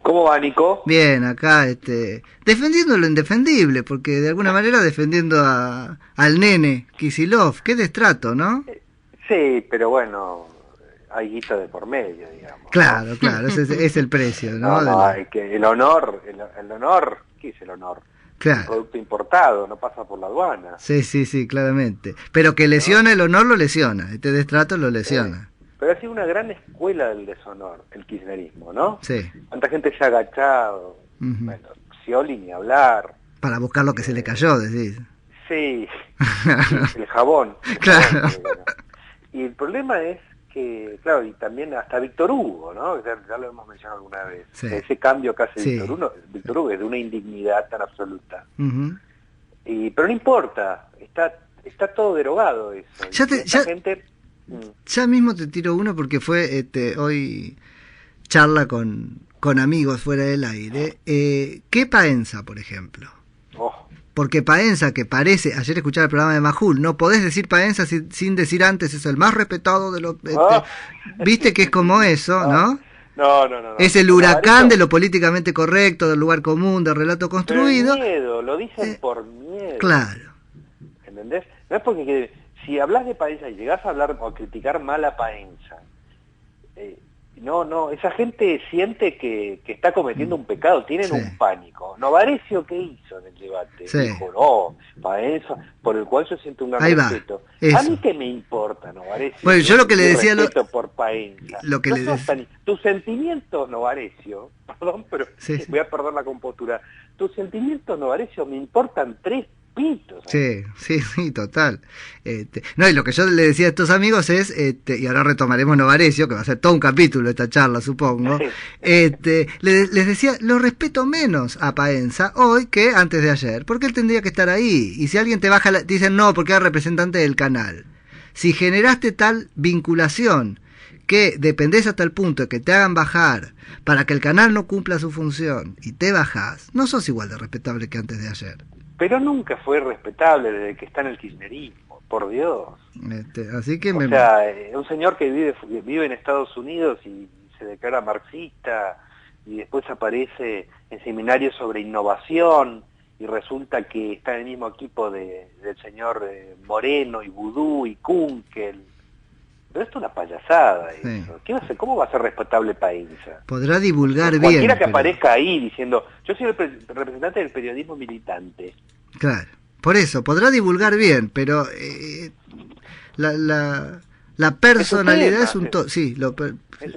¿Cómo va, Nico? Bien, acá, defendiendo lo indefendible, porque de alguna manera defendiendo al nene Kicillof. Qué destrato, ¿no? Sí, pero bueno, hay guita de por medio, digamos, ¿no? Claro, claro, ese es el precio, No, ¿no? no, hay que el honor, ¿qué es el honor? Es un Claro, producto importado, no pasa por la aduana, sí, sí, sí, claramente. Pero que ¿no? lesiona el honor lo lesiona, este destrato lo Sí. lesiona. Pero ha sido una gran escuela del deshonor, el kirchnerismo, ¿no? Sí. Cuánta gente se ha agachado, Ujú. bueno, Scioli ni hablar, Para buscar lo que se le eh, cayó, decís. sí, sí, el jabón, Claro, se le ganó. Y el problema es que, claro, y también hasta Víctor Hugo, ¿no? Ya lo hemos mencionado alguna vez. sí, Ese cambio que hace sí. Víctor Hugo es de una indignidad tan absoluta. Ujú. Pero no importa, está todo derogado eso. Ya, Y esta ya, gente... ya mismo te tiro uno porque fue hoy charla con amigos fuera del aire. ¿Qué Paenza, por ejemplo? oh, Porque Paenza, que parece, ayer escuchaba el programa de Majul, no podés decir Paenza sin decir antes, es el más respetado de los... ah, viste que es como eso, ah, ¿no? no. Es el Con huracán de Novarecio, lo políticamente correcto, del lugar común, del relato pero el construido. miedo, lo dicen Eh, por miedo. claro, ¿Entendés? No es porque si hablas de Paenza y llegás a hablar o a criticar mal a Paenza, no, esa gente siente que está cometiendo un pecado, tienen sí, un pánico. Novarecio, ¿qué hizo en el debate? sí. Dijo, no, Paenza, por el cual yo siento un gran Ahí va, respeto. A eso. mí qué me importa, Novarecio, Bueno, yo lo que le mi decía... respeto por Paenza. lo que No le sos decía... tus sentimientos, Novarecio, perdón, pero Sí, sí. voy a perder la compostura. Tus sentimientos, Novarecio, me importan tres pitos. Sí, sí, sí, total. No, y lo que yo le decía a estos amigos es, y ahora retomaremos Novarecio, que va a ser todo un capítulo esta charla, supongo. Les decía, lo respeto menos a Paenza hoy que antes de ayer, porque él tendría que estar ahí. Y si alguien te baja, te dicen no, porque era representante del canal. Si generaste tal vinculación que dependés hasta el punto de que te hagan bajar para que el canal no cumpla su función y te bajás, no sos igual de respetable que antes de ayer. Pero nunca fue respetable desde que está en el kirchnerismo, por Dios. Así que O sea, un señor que vive en Estados Unidos y se declara marxista y después aparece en seminarios sobre innovación y resulta que está en el mismo equipo del señor Moreno y Vudú y Kunkel. Pero esto es una payasada eso. sí. ¿Cómo va a ser respetable Paenza? Podrá divulgar bien. Cualquiera que pero... aparezca ahí diciendo, yo soy el representante del periodismo militante. Claro, por eso, podrá divulgar bien, pero la personalidad es un... sí,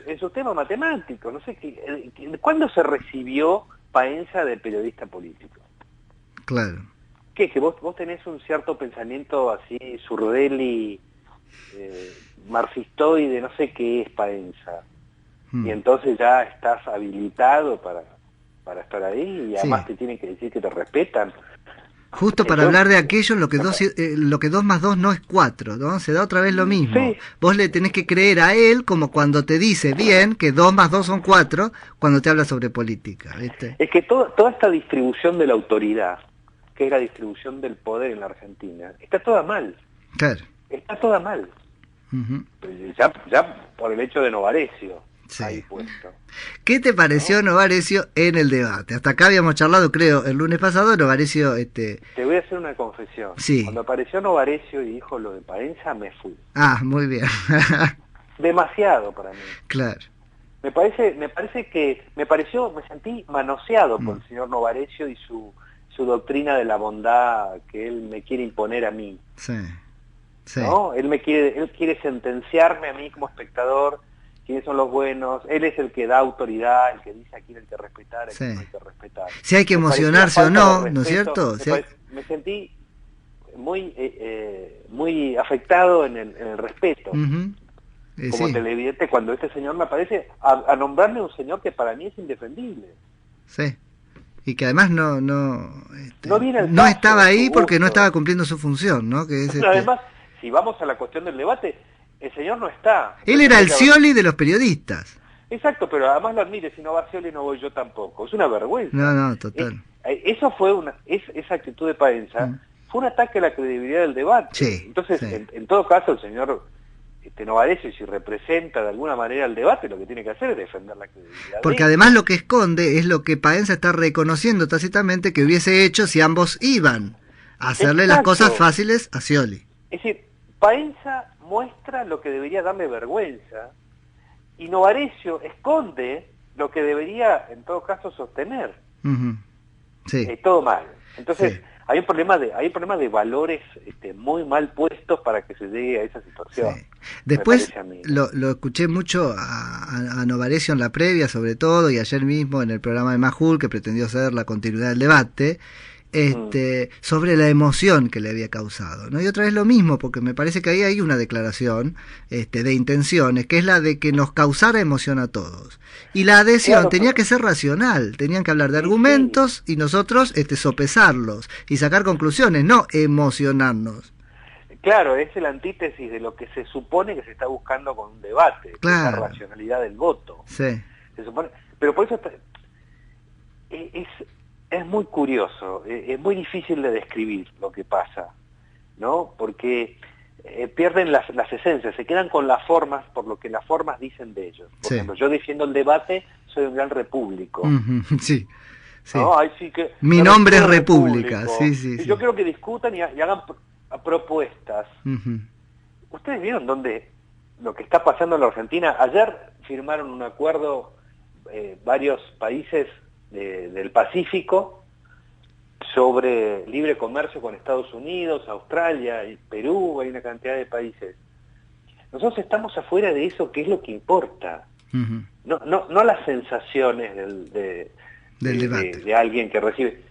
es un tema matemático. No sé, ¿cuándo se recibió Paenza de periodista político? Claro. ¿Qué? Que vos tenés un cierto pensamiento así, Zurdelli, marxistoide, no sé qué es Paenza. Y entonces ya estás habilitado para estar ahí y además sí. te tienen que decir que te respetan. Justo para hablar de aquello, lo que 2 más 2 no es 4, ¿no? Se da otra vez lo mismo. Sí. Vos le tenés que creer a él como cuando te dice bien que 2 más 2 son 4 cuando te habla sobre política, ¿viste? Es que toda esta distribución de la autoridad, que es la distribución del poder en la Argentina, está toda mal. Claro. Está toda mal. Uh-huh. Ya por el hecho de Novarecio. Sí. Ahí puesto. ¿Qué te pareció Novarecio en el debate? Hasta acá habíamos charlado, creo, el lunes pasado, Novarecio... Te voy a hacer una confesión. Sí. Cuando apareció Novarecio y dijo lo de Paenza, me fui. Ah, muy bien. Demasiado para mí. Claro. Me sentí manoseado por el señor Novarecio y su doctrina de la bondad que él me quiere imponer a mí. Sí. Sí. ¿No? Él quiere sentenciarme a mí como espectador quiénes son los buenos, él es el que da autoridad, el que dice a quién hay que respetar, a quién no hay que respetar. Si hay que emocionarse o no, ¿no es cierto? Me sentí muy afectado en el respeto. Uh-huh. Como televidente, cuando este señor me aparece a nombrarme un señor que para mí es indefendible. Sí. Y que además no caso, estaba ahí porque no estaba cumpliendo su función, ¿no? Que es Además, si vamos a la cuestión del debate, el señor no está. Él era el Scioli de los periodistas. Exacto, pero además lo admire, si no va Scioli no voy yo tampoco. Es una vergüenza. No, total. Eso fue esa actitud de Paenza fue un ataque a la credibilidad del debate. Sí, Entonces, sí. en todo caso, el señor Novarecio, si representa de alguna manera el debate, lo que tiene que hacer es defender la credibilidad. Porque además lo que esconde es lo que Paenza está reconociendo tácitamente que hubiese hecho si ambos iban a hacerle Exacto. las cosas fáciles a Scioli. Es decir, Paenza muestra lo que debería darle vergüenza y Novarecio esconde lo que debería, en todo caso, sostener. Sí. Todo mal. Entonces, Sí. hay un problema de valores muy mal puestos para que se llegue a esa situación. Sí. Después a mí. lo escuché mucho a Novarecio en la previa, sobre todo, y ayer mismo en el programa de Majul, que pretendió ser la continuidad del debate, sobre la emoción que le había causado, ¿no? Y otra vez lo mismo, porque me parece que ahí hay una declaración de intenciones, que es la de que nos causara emoción a todos. Y la adhesión Claro, tenía que ser racional, tenían que hablar de argumentos y nosotros sopesarlos y sacar conclusiones, no emocionarnos. Claro, es la antítesis de lo que se supone que se está buscando con un debate, Claro. que es la racionalidad del voto. Sí. Se supone, pero por eso es muy curioso, es muy difícil de describir lo que pasa, ¿no? Porque pierden las esencias, se quedan con las formas por lo que las formas dicen de ellos. Por ejemplo, yo defiendo el debate, soy un gran repúblico. Sí. Sí. ¿No? Ay, sí que mi nombre es República. Sí, y yo quiero que discutan y hagan propuestas. ¿Ustedes vieron lo que está pasando en la Argentina? Ayer firmaron un acuerdo varios países del Pacífico sobre libre comercio con Estados Unidos, Australia, Perú, hay una cantidad de países. Nosotros estamos afuera de eso, que es lo que importa. No las sensaciones del debate de alguien que recibe.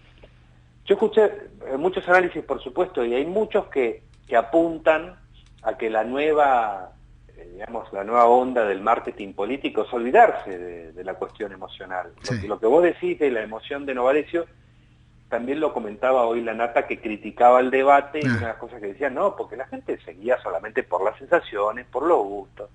Yo escuché muchos análisis, por supuesto, y hay muchos que apuntan a que la nueva onda del marketing político es olvidarse de la cuestión emocional. Sí. Lo que vos decís de la emoción de Novarecio, también lo comentaba hoy la Nata, que criticaba el debate, y una de las cosas que decía, no, porque la gente seguía solamente por las sensaciones, por los gustos.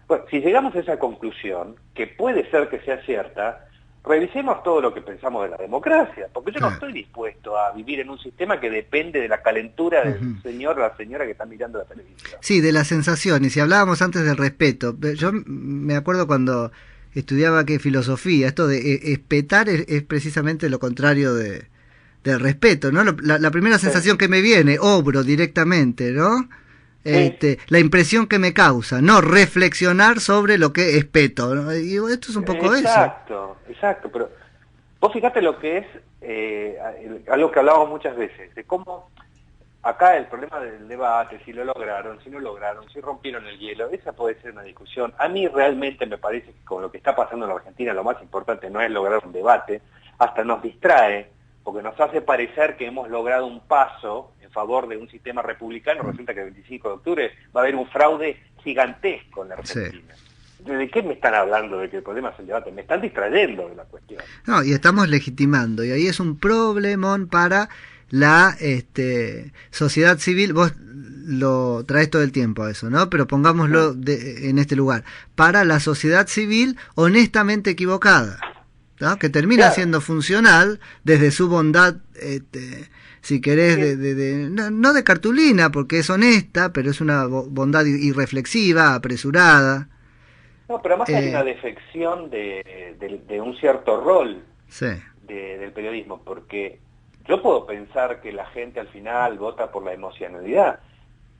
Bueno, si llegamos a esa conclusión, que puede ser que sea cierta, revisemos todo lo que pensamos de la democracia, porque yo no estoy dispuesto a vivir en un sistema que depende de la calentura del señor o la señora que está mirando la televisión. Sí, de las sensaciones, y hablábamos antes del respeto. Yo me acuerdo cuando estudiaba filosofía, esto de espetar es precisamente lo contrario del respeto, ¿no? La primera sensación que me viene, obro directamente, ¿no? La impresión que me causa, no reflexionar sobre lo que espeto, ¿no? Y esto es un poco Exacto, pero vos fíjate lo que es algo que hablábamos muchas veces, de cómo acá el problema del debate, si lo lograron, si no lograron, si rompieron el hielo, esa puede ser una discusión. A mí realmente me parece que con lo que está pasando en la Argentina lo más importante no es lograr un debate, hasta nos distrae, porque nos hace parecer que hemos logrado un paso en favor de un sistema republicano. Resulta que el 25 de octubre va a haber un fraude gigantesco en la Argentina. Sí. ¿De qué me están hablando de que el problema es el debate? Me están distrayendo de la cuestión. No, y estamos legitimando, y ahí es un problemón para la sociedad civil. Vos lo traes todo el tiempo a eso, ¿no? Pero pongámoslo en este lugar. Para la sociedad civil honestamente equivocada, ¿no? Que termina siendo funcional desde su bondad, si querés, no de cartulina, porque es honesta, pero es una bondad irreflexiva, apresurada. No, pero además hay una defección de un cierto rol del periodismo, porque yo puedo pensar que la gente al final vota por la emocionalidad.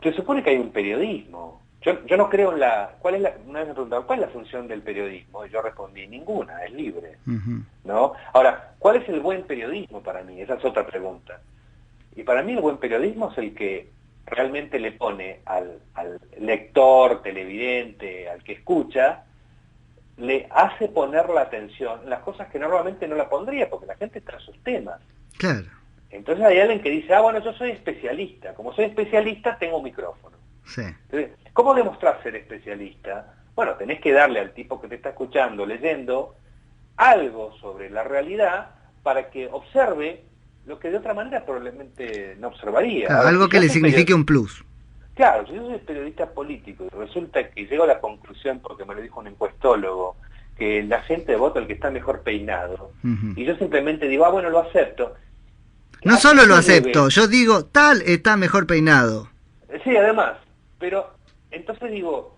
Se supone que hay un periodismo. Yo no creo en una vez me preguntaron, ¿cuál es la función del periodismo? Y yo respondí, ninguna, es libre. ¿No? Ahora, ¿cuál es el buen periodismo para mí? Esa es otra pregunta. Y para mí el buen periodismo es el que realmente le pone al lector, televidente, al que escucha, le hace poner la atención en las cosas que normalmente no la pondría, porque la gente está en sus temas. Claro. Entonces hay alguien que dice, bueno, yo soy especialista. Como soy especialista, tengo un micrófono. Sí. Entonces, ¿cómo demostrar ser especialista? Bueno, tenés que darle al tipo que te está escuchando, leyendo, algo sobre la realidad para que observe lo que de otra manera probablemente no observaría. Claro, algo que le signifique un plus. Claro, si yo soy periodista político y resulta que llego a la conclusión, porque me lo dijo un encuestólogo, que la gente vota el que está mejor peinado, y yo simplemente digo, bueno, lo acepto. No solo lo acepto, yo digo, tal está mejor peinado. Sí, además, pero entonces digo,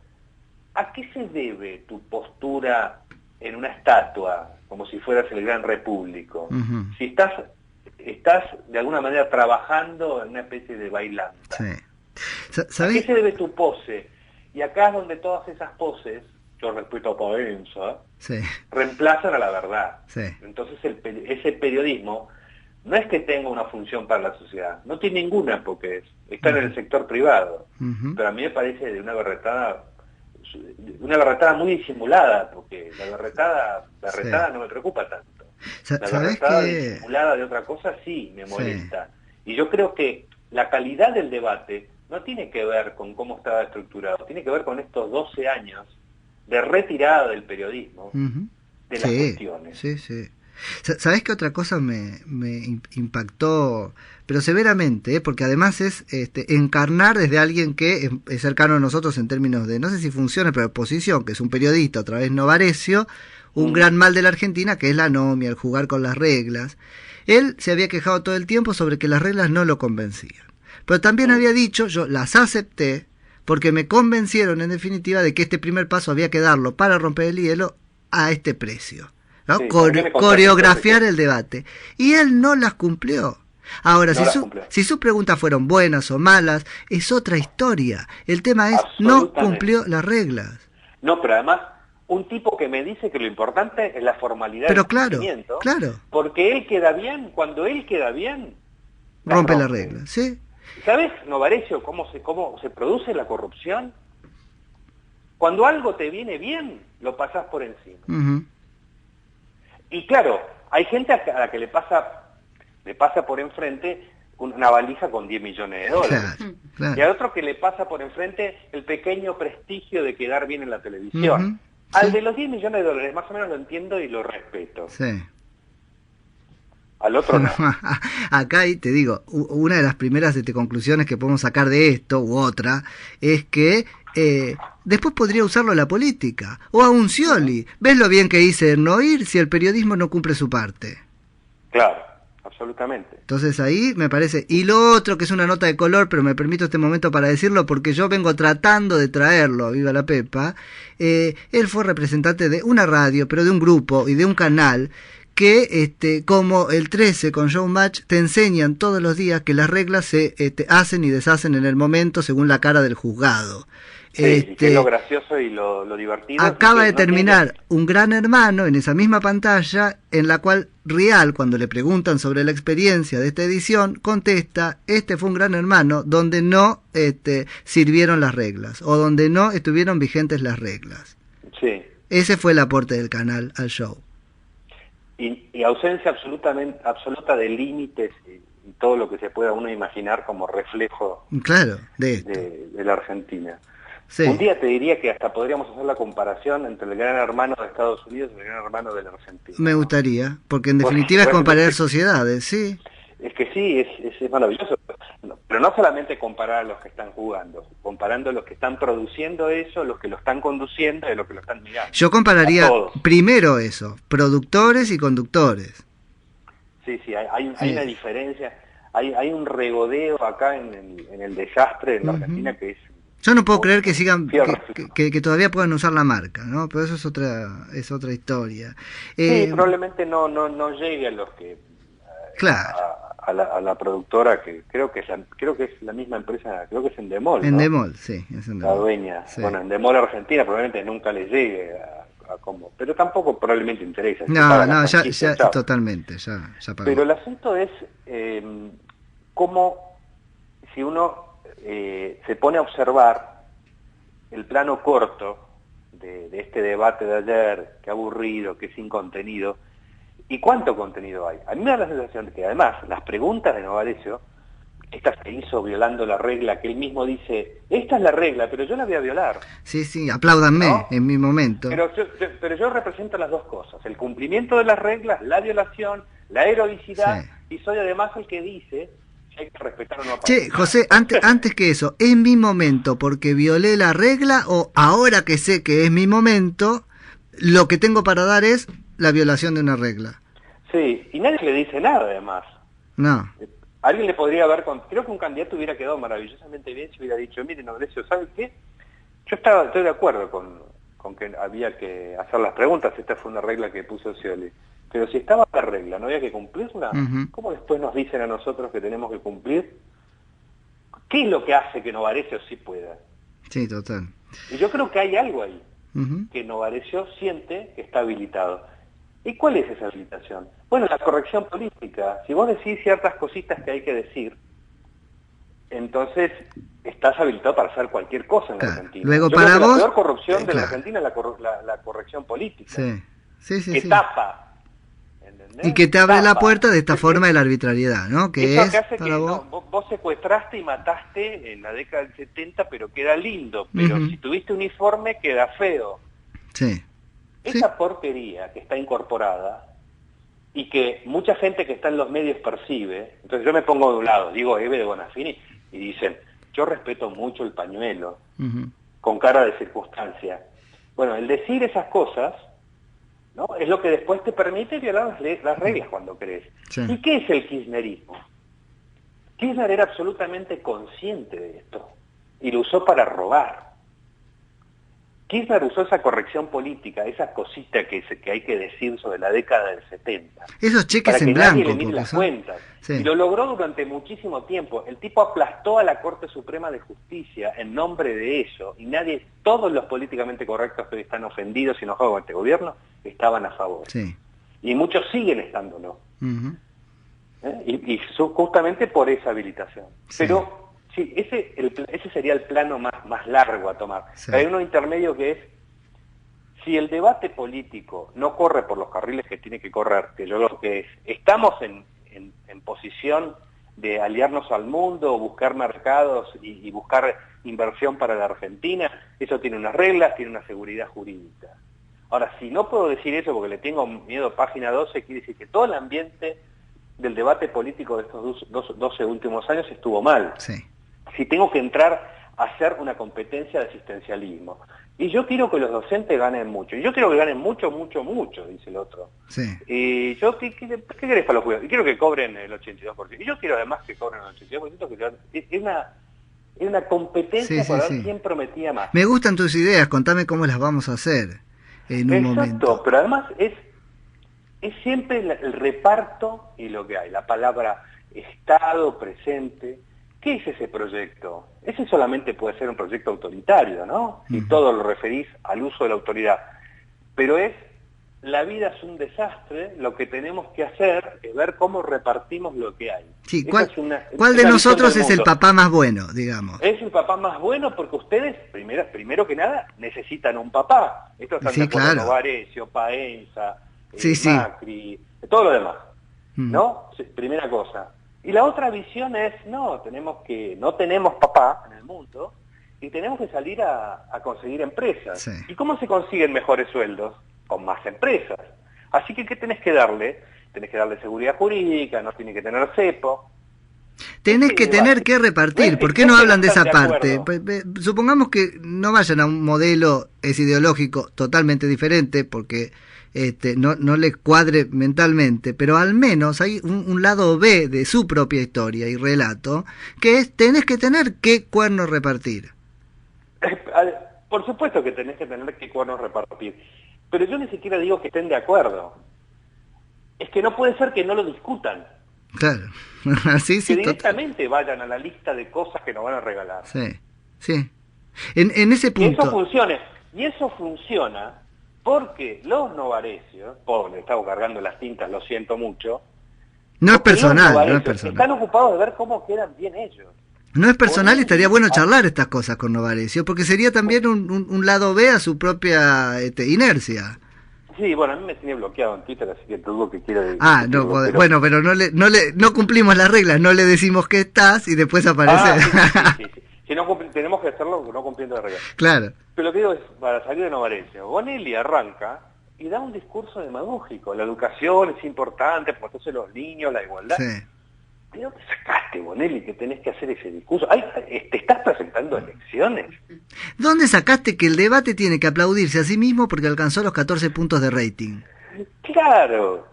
¿a qué se debe tu postura en una estatua, como si fueras el gran repúblico? Si estás de alguna manera trabajando en una especie de bailanta. Sí. ¿A qué se debe tu pose? Y acá es donde todas esas poses, yo respeto a Paenza, reemplazan a la verdad. Sí. Entonces ese periodismo no es que tenga una función para la sociedad, no tiene ninguna porque está en el sector privado, pero a mí me parece de una berretada muy disimulada, porque la berretada no me preocupa tanto. La berretada disimulada de otra cosa sí me molesta. Y yo creo que la calidad del debate no tiene que ver con cómo estaba estructurado, tiene que ver con estos 12 años de retirada del periodismo de las cuestiones. Sí. ¿Sabés qué otra cosa me impactó, pero severamente? Porque además es encarnar desde alguien que es cercano a nosotros en términos de, no sé si funciona, pero posición, que es un periodista, otra vez Novarecio, un gran mal de la Argentina, que es la anomia, el jugar con las reglas. Él se había quejado todo el tiempo sobre que las reglas no lo convencían. Pero también había dicho, yo las acepté, porque me convencieron en definitiva de que este primer paso había que darlo para romper el hielo a este precio, ¿no? Coreografiar el debate. Y él no las cumplió. Ahora, si sus preguntas fueron buenas o malas, es otra historia. El tema es, no cumplió las reglas. No, pero además, un tipo que me dice que lo importante es la formalidad del cumplimiento, claro. Porque él queda bien, cuando él queda bien, rompe las reglas, ¿sí? ¿Sabes, Novarecio, cómo se produce la corrupción? Cuando algo te viene bien, lo pasás por encima. Y claro, hay gente a la que le pasa por enfrente una valija con 10 millones de dólares. Claro. Y al otro que le pasa por enfrente el pequeño prestigio de quedar bien en la televisión. Al de los 10 millones de dólares más o menos lo entiendo y lo respeto. Sí. Al otro no. Acá, te digo, una de las primeras conclusiones que podemos sacar de esto, u otra, es que después podría usarlo la política, o a un Scioli. ¿Ves lo bien que hice en no ir si el periodismo no cumple su parte? Claro, absolutamente. Entonces ahí me parece, y lo otro que es una nota de color, pero me permito este momento para decirlo porque yo vengo tratando de traerlo, viva la Pepa. Él fue representante de una radio, pero de un grupo y de un canal que como el 13 con Showmatch te enseñan todos los días que las reglas se hacen y deshacen en el momento según la cara del juzgado. Sí, que es lo gracioso y lo divertido. Acaba de terminar un Gran Hermano en esa misma pantalla, en la cual Rial, cuando le preguntan sobre la experiencia de esta edición, contesta, fue un Gran Hermano donde no sirvieron las reglas, o donde no estuvieron vigentes las reglas. Sí. Ese fue el aporte del canal al show. Y ausencia absoluta de límites y todo lo que se pueda uno imaginar como reflejo de la Argentina. Sí. Un día te diría que hasta podríamos hacer la comparación entre el Gran Hermano de Estados Unidos y el Gran Hermano de la Argentina. Me gustaría, porque en definitiva es comparar sociedades, sí. Es que sí, es maravilloso. Pero no solamente comparar a los que están jugando, comparando a los que están produciendo eso, los que lo están conduciendo y los que lo están mirando. Yo compararía primero eso, productores y conductores. Sí, hay una diferencia, hay un regodeo acá en el desastre en la Argentina que es... Yo no puedo creer que sigan, que todavía puedan usar la marca, ¿no? Pero eso es otra historia. Sí, probablemente no llegue a los que... Claro. A la productora, que creo que es la misma empresa, creo que es Endemol, ¿no? Endemol, sí, es Endemol. La dueña. Sí. Bueno, Endemol Argentina probablemente nunca le llegue a cómo, pero tampoco probablemente interesa. No, ya totalmente, ya pagó. Pero el asunto es cómo, si uno se pone a observar el plano corto de este debate de ayer, que aburrido, que sin contenido, ¿y cuánto contenido hay? A mí me da la sensación de que además las preguntas de Novarecio, esta que hizo violando la regla, que él mismo dice, esta es la regla, pero yo la voy a violar. Sí, apláudanme, ¿no? En mi momento. Pero yo represento las dos cosas, el cumplimiento de las reglas, la violación, la heroicidad, y soy además el que dice que hay que respetar o no. Che, José, antes que eso, ¿es mi momento porque violé la regla o ahora que sé que es mi momento, lo que tengo para dar es la violación de una regla? Sí, y nadie le dice nada además. No. Alguien le podría haber... Creo que un candidato hubiera quedado maravillosamente bien si hubiera dicho, mire, Novarecio, ¿sabe qué? estoy de acuerdo con que había que hacer las preguntas, esta fue una regla que puso Scioli. Pero si estaba la regla, ¿no había que cumplirla? ¿Cómo después nos dicen a nosotros que tenemos que cumplir? ¿Qué es lo que hace que Novarecio sí pueda? Sí, total. Y yo creo que hay algo ahí, que Novarecio siente que está habilitado. ¿Y cuál es esa habilitación? Bueno, la corrección política. Si vos decís ciertas cositas que hay que decir, entonces estás habilitado para hacer cualquier cosa en la Argentina. Luego, yo para creo que vos... la peor corrupción de la Argentina es la corrección política. Sí. Tapa. ¿Entendés? Y que te abre la puerta de esta forma de la arbitrariedad, ¿no? Que eso es, que hace que vos... vos secuestraste y mataste en la década del 70, pero queda lindo. Pero si tuviste uniforme, queda feo. Sí. Esa porquería que está incorporada y que mucha gente que está en los medios percibe, entonces yo me pongo de un lado, digo Eve de Bonafini, y dicen, yo respeto mucho el pañuelo, con cara de circunstancia. Bueno, el decir esas cosas, ¿no?, es lo que después te permite violar las reglas cuando querés. Sí. ¿Y qué es el kirchnerismo? Kirchner era absolutamente consciente de esto y lo usó para robar. Kirchner usó esa corrección política, esa cosita que hay que decir sobre la década del 70. Esos cheques para que en blanco. Nadie le mire las cuentas. Sí. Y lo logró durante muchísimo tiempo. El tipo aplastó a la Corte Suprema de Justicia en nombre de eso. Y todos los políticamente correctos que hoy están ofendidos y enojados con este gobierno, estaban a favor. Sí. Y muchos siguen estándolo. Y justamente por esa habilitación. Sí. Pero... sí, ese sería el plano más largo a tomar. Sí. Hay uno intermedio que es, si el debate político no corre por los carriles que tiene que correr, que yo creo que estamos en posición de aliarnos al mundo, buscar mercados y buscar inversión para la Argentina, eso tiene unas reglas, tiene una seguridad jurídica. Ahora, si no puedo decir eso porque le tengo miedo a página 12, quiere decir que todo el ambiente del debate político de estos 12 últimos años estuvo mal. Sí. Si tengo que entrar a hacer una competencia de asistencialismo. Y yo quiero que los docentes ganen mucho. Y yo quiero que ganen mucho, dice el otro. Sí. Y yo, ¿qué querés para los juegos? Y quiero que cobren el 82%. Y yo quiero además que cobren el 82%. Es una competencia para ver quién prometía más. Me gustan tus ideas, contame cómo las vamos a hacer en un momento. Exacto, pero además es siempre el reparto y lo que hay. La palabra Estado presente. ¿Qué es ese proyecto? Ese solamente puede ser un proyecto autoritario, ¿no? Si todo lo referís al uso de la autoridad. Pero la vida es un desastre, lo que tenemos que hacer es ver cómo repartimos lo que hay. Sí, ¿cuál de nosotros es el papá más bueno, digamos? Es el papá más bueno porque ustedes, primero que nada, necesitan un papá. Esto están de acuerdo, claro. Novarecio, Paenza, Macri, todo lo demás, ¿no? Primera cosa. Y la otra visión es, no tenemos papá en el mundo y tenemos que salir a conseguir empresas. Sí. ¿Y cómo se consiguen mejores sueldos? Con más empresas. Así que, ¿qué tenés que darle? Tenés que darle seguridad jurídica, no tiene que tener cepo. Tenés que tener que repartir. ¿Por qué no hablan de esa parte? Supongamos que no vayan a un modelo ideológico totalmente diferente, porque no le cuadre mentalmente, pero al menos hay un lado B de su propia historia y relato, que es, tenés que tener qué cuernos repartir. Por supuesto que tenés que tener qué cuernos repartir, pero yo ni siquiera digo que estén de acuerdo. Es que no puede ser que no lo discutan. Claro, sí, que directamente vayan a la lista de cosas que nos van a regalar. Sí. En ese punto... Y eso funciona porque los novarecios, pobre, estamos cargando las tintas, lo siento mucho. No es personal. Están ocupados de ver cómo quedan bien ellos. No es personal y estaría bueno charlar estas cosas con Novarecio, porque sería también un lado B a su propia inercia. Sí, bueno, a mí me tiene bloqueado en Twitter, así que todo lo que quiera decir. Bueno, pero no cumplimos las reglas, no le decimos que estás y después aparece. Sí. Si no tenemos que hacerlo no cumpliendo las reglas. Claro. Pero lo que digo es, para salir de Novarecio, Bonelli arranca y da un discurso demagógico. La educación es importante, proteger a los niños, la igualdad. Sí. ¿De dónde sacaste, Bonelli, que tenés que hacer ese discurso? ¿Te estás presentando elecciones? ¿Dónde sacaste que el debate tiene que aplaudirse a sí mismo porque alcanzó los 14 puntos de rating? Claro.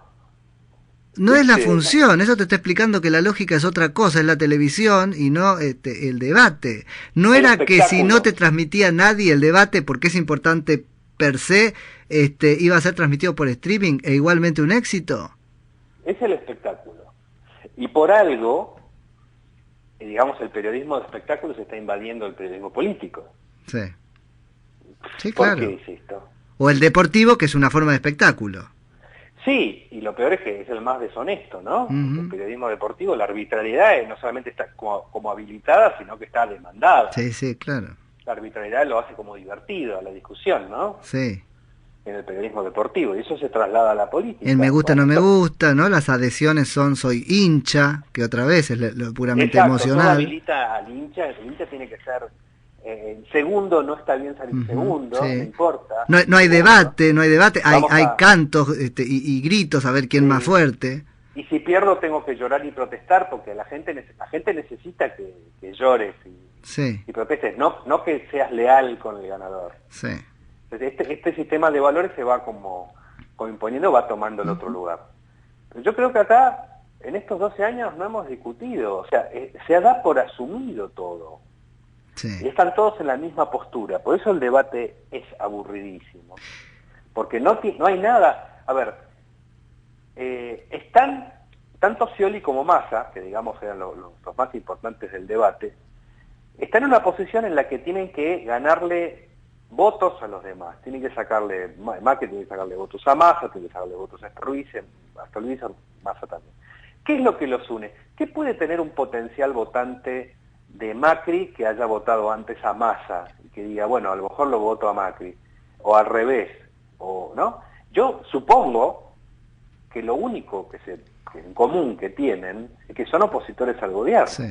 No es la función, eso te está explicando que la lógica es otra cosa, es la televisión y no el debate. No era que si no te transmitía nadie el debate, porque es importante per se, iba a ser transmitido por streaming e igualmente un éxito. Es el espectáculo. Y por algo, digamos, el periodismo de espectáculos está invadiendo el periodismo político. Sí. Sí, claro. ¿Por qué es esto? O el deportivo, que es una forma de espectáculo. Sí, y lo peor es que es el más deshonesto, ¿no? El periodismo deportivo, la arbitrariedad no solamente está como habilitada, sino que está demandada. Sí, sí, claro. La arbitrariedad lo hace como divertido a la discusión, ¿no? Sí. En el periodismo deportivo, y eso se traslada a la política. El me gusta, no me gusta, ¿no? Las adhesiones son soy hincha, que otra vez es lo puramente emocional. Todo habilita al hincha, el hincha tiene que ser... segundo, no está bien salir segundo, sí. No importa. No hay debate, hay cantos y gritos a ver quién más fuerte. Y si pierdo tengo que llorar y protestar, porque la gente necesita que llores y protestes, no que seas leal con el ganador. Sí. Entonces, este sistema de valores se va como imponiendo, va tomando el otro lugar. Pero yo creo que acá, en estos 12 años, no hemos discutido, o sea, se da por asumido todo. Sí. Y están todos en la misma postura, por eso el debate es aburridísimo. Porque no hay nada, a ver, están, tanto Scioli como Massa, que digamos eran los más importantes del debate, están en una posición en la que tienen que ganarle votos a los demás, tienen que sacarle, Macri tiene que sacarle votos a Massa, tiene que sacarle votos a Ruiz, hasta Luis Massa también. ¿Qué es lo que los une? ¿Qué puede tener un potencial votante de Macri que haya votado antes a Massa y que diga, bueno, a lo mejor lo voto a Macri, o al revés, o no? Yo supongo que lo único que en común que tienen es que son opositores al gobierno. Sí.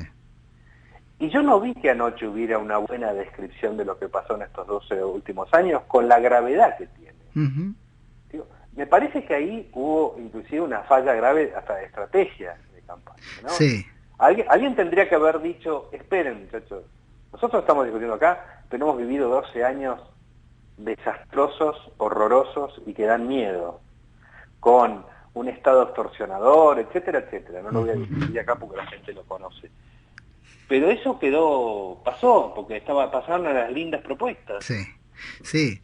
Y yo no vi que anoche hubiera una buena descripción de lo que pasó en estos 12 últimos años con la gravedad que tiene. Digo, me parece que ahí hubo inclusive una falla grave hasta de estrategia de campaña, ¿no? Sí. Alguien tendría que haber dicho, esperen muchachos, nosotros estamos discutiendo acá, pero hemos vivido 12 años desastrosos, horrorosos y que dan miedo, con un Estado extorsionador, etcétera, etcétera. No lo voy a discutir acá porque la gente lo conoce. Pero eso pasó, porque pasaron a las lindas propuestas. Sí. Sí,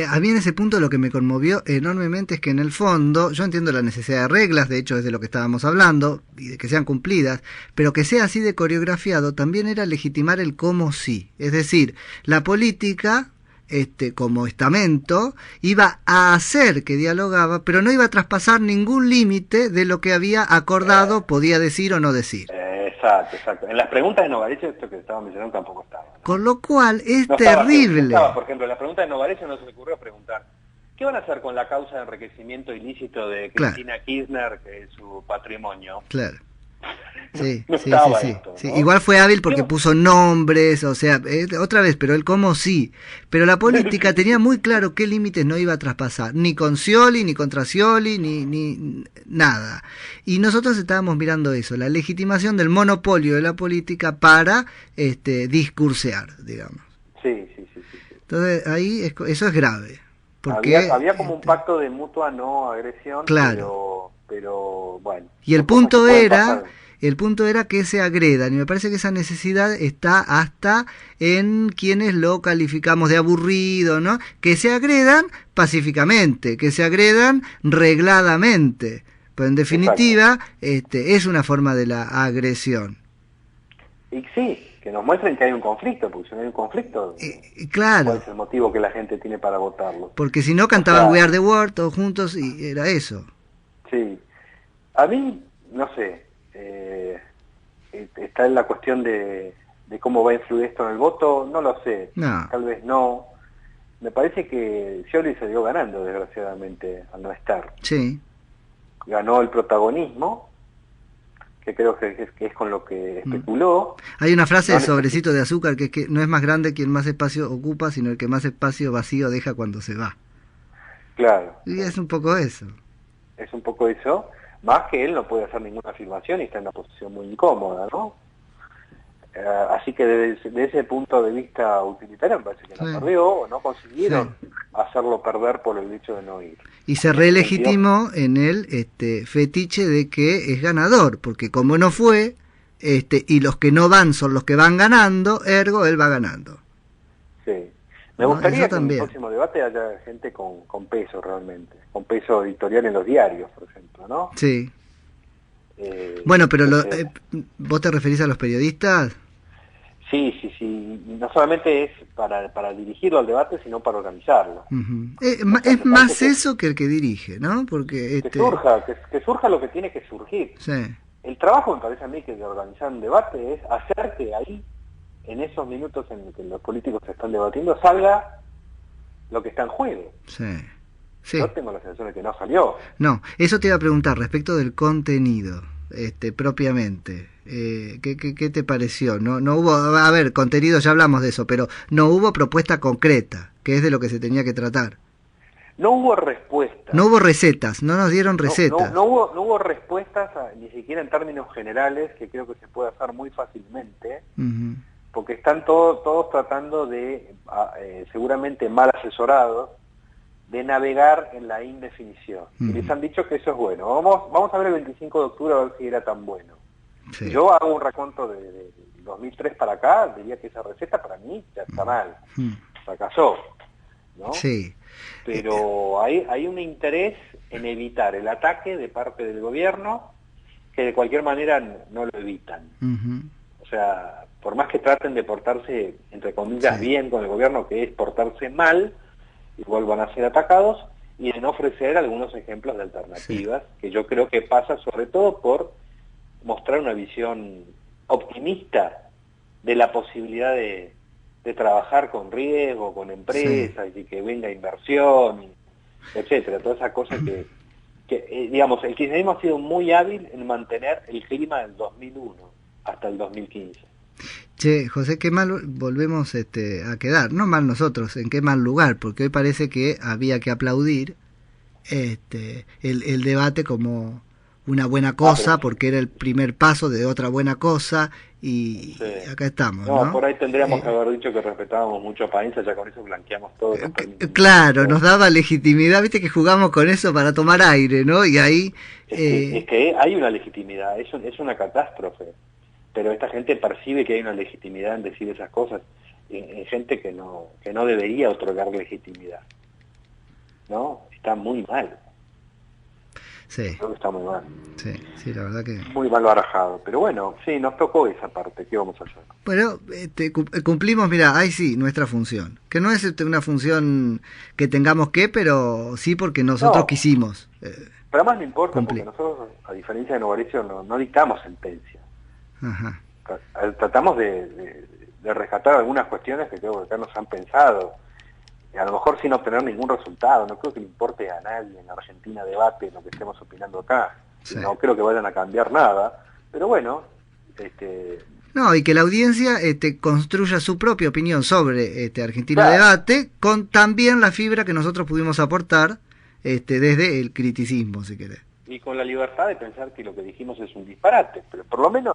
a mí en ese punto lo que me conmovió enormemente es que en el fondo, yo entiendo la necesidad de reglas, de hecho es de lo que estábamos hablando, y de que sean cumplidas, pero que sea así de coreografiado también era legitimar el cómo sí, es decir, la política como estamento iba a hacer que dialogaba, pero no iba a traspasar ningún límite de lo que había acordado, podía decir o no decir. Exacto. En las preguntas de Novarecio, esto que estaba mencionando tampoco estaba, ¿no? Con lo cual es no terrible. Estaba, por ejemplo, en las preguntas de Novarecio no se le ocurrió preguntar, ¿qué van a hacer con la causa de enriquecimiento ilícito de Cristina Kirchner, que es su patrimonio? Claro. Sí, no sí, estaba sí, esto, sí. ¿no? Igual fue hábil porque puso nombres, o sea, otra vez, pero el cómo sí. Pero la política tenía muy claro qué límites no iba a traspasar, ni con Scioli, ni contra Scioli, ni nada. Y nosotros estábamos mirando eso, la legitimación del monopolio de la política para discursear, digamos. Sí. Entonces ahí eso es grave. Porque había como un pacto de mutua no agresión, claro. pero bueno. Y el punto era que se agredan, y me parece que esa necesidad está hasta en quienes lo calificamos de aburrido, ¿no? Que se agredan pacíficamente, que se agredan regladamente, pero en definitiva es una forma de la agresión. Y sí, que nos muestren que hay un conflicto, porque si no hay un conflicto, claro. ¿cuál es el motivo que la gente tiene para votarlo? Porque si no cantaban We Are the World todos juntos y era eso. Sí. A mí, no sé, está en la cuestión de cómo va a influir esto en el voto, no lo sé, tal vez no. Me parece que Scioli se dio ganando, desgraciadamente, al no estar. Sí. Ganó el protagonismo, que creo que es con lo que especuló. Hay una frase de Sobrecito de Azúcar que es que no es más grande quien más espacio ocupa, sino el que más espacio vacío deja cuando se va. Claro. Y es un poco eso. Es un poco eso, más que él no puede hacer ninguna afirmación y está en una posición muy incómoda, ¿no? Así que desde ese punto de vista utilitario me parece que no perdió, o no consiguieron hacerlo perder por el hecho de no ir. Y se relegitimó en el fetiche de que es ganador, porque como no fue, y los que no van son los que van ganando, ergo él va ganando. Sí. Me gustaría que en el próximo debate haya gente con peso realmente, con peso editorial en los diarios, por ejemplo, ¿no? Sí. Bueno, pero ¿vos te referís a los periodistas? Sí. No solamente es para dirigirlo al debate, sino para organizarlo. Es más eso que el que dirige, ¿no? Porque que surja lo que tiene que surgir. Sí. El trabajo, me parece a mí, que de organizar un debate es hacer que ahí, en esos minutos en que los políticos se están debatiendo, salga lo que está en juego. Sí. Yo tengo la sensación de que no salió. No, eso te iba a preguntar respecto del contenido, propiamente. ¿Qué te pareció? No hubo, a ver, contenido, ya hablamos de eso, pero no hubo propuesta concreta, que es de lo que se tenía que tratar. No hubo respuestas. No hubo recetas, no nos dieron recetas. No hubo respuestas, ni siquiera en términos generales, que creo que se puede hacer muy fácilmente, porque están todos tratando de, seguramente mal asesorados, de navegar en la indefinición. Y les han dicho que eso es bueno. Vamos a ver el 25 de octubre a ver si era tan bueno. Sí. Yo hago un recuento de 2003 para acá, diría que esa receta para mí ya está mal. Fracasó, ¿no? Sí. Pero hay un interés en evitar el ataque de parte del gobierno, que de cualquier manera no lo evitan. O sea, por más que traten de portarse, entre comillas, bien con el gobierno, que es portarse mal, igual van a ser atacados, y en ofrecer algunos ejemplos de alternativas, que yo creo que pasa sobre todo por mostrar una visión optimista de la posibilidad de trabajar con riesgo, con empresas, y que venga inversión, etcétera, todas esas cosas que digamos, el kirchnerismo ha sido muy hábil en mantener el clima del 2001 hasta el 2015. Che, José, qué mal volvemos a quedar, no mal nosotros, en qué mal lugar, porque hoy parece que había que aplaudir el debate como una buena cosa, porque era el primer paso de otra buena cosa, y acá estamos, ¿no? Por ahí tendríamos que haber dicho que respetábamos mucho a Paenza, ya con eso blanqueamos todo. Claro, nos daba legitimidad, viste que jugamos con eso para tomar aire, ¿no? Y ahí... Es que hay una legitimidad, es una catástrofe, pero esta gente percibe que hay una legitimidad en decir esas cosas, en gente que no debería otorgar legitimidad, ¿no? Está muy mal. Sí. Creo que está muy mal. Sí, la verdad que... Muy mal barajado. Pero bueno, sí, nos tocó esa parte. ¿Qué vamos a hacer? Bueno, cumplimos, mira, ahí sí, nuestra función. Que no es una función que tengamos que, pero sí porque nosotros quisimos. Pero además no importa, porque nosotros, a diferencia de Novarecio, no dictamos sentencia. Ajá. Tratamos de rescatar algunas cuestiones que creo que acá nos han pensado. A lo mejor sin obtener ningún resultado. No creo que le importe a nadie en Argentina debate lo que estemos opinando acá. Sí. No creo que vayan a cambiar nada. Pero bueno... No, y que la audiencia construya su propia opinión sobre Argentina Debate, con también la fibra que nosotros pudimos aportar desde el criticismo, si querés. Y con la libertad de pensar que lo que dijimos es un disparate. Pero por lo menos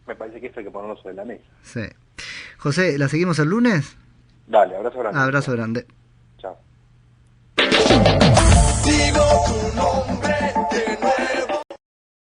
me parece que esto hay que ponerlo sobre la mesa. Sí. José, ¿la seguimos el lunes? Dale, abrazo grande. Abrazo grande. Chao. Digo tu nombre.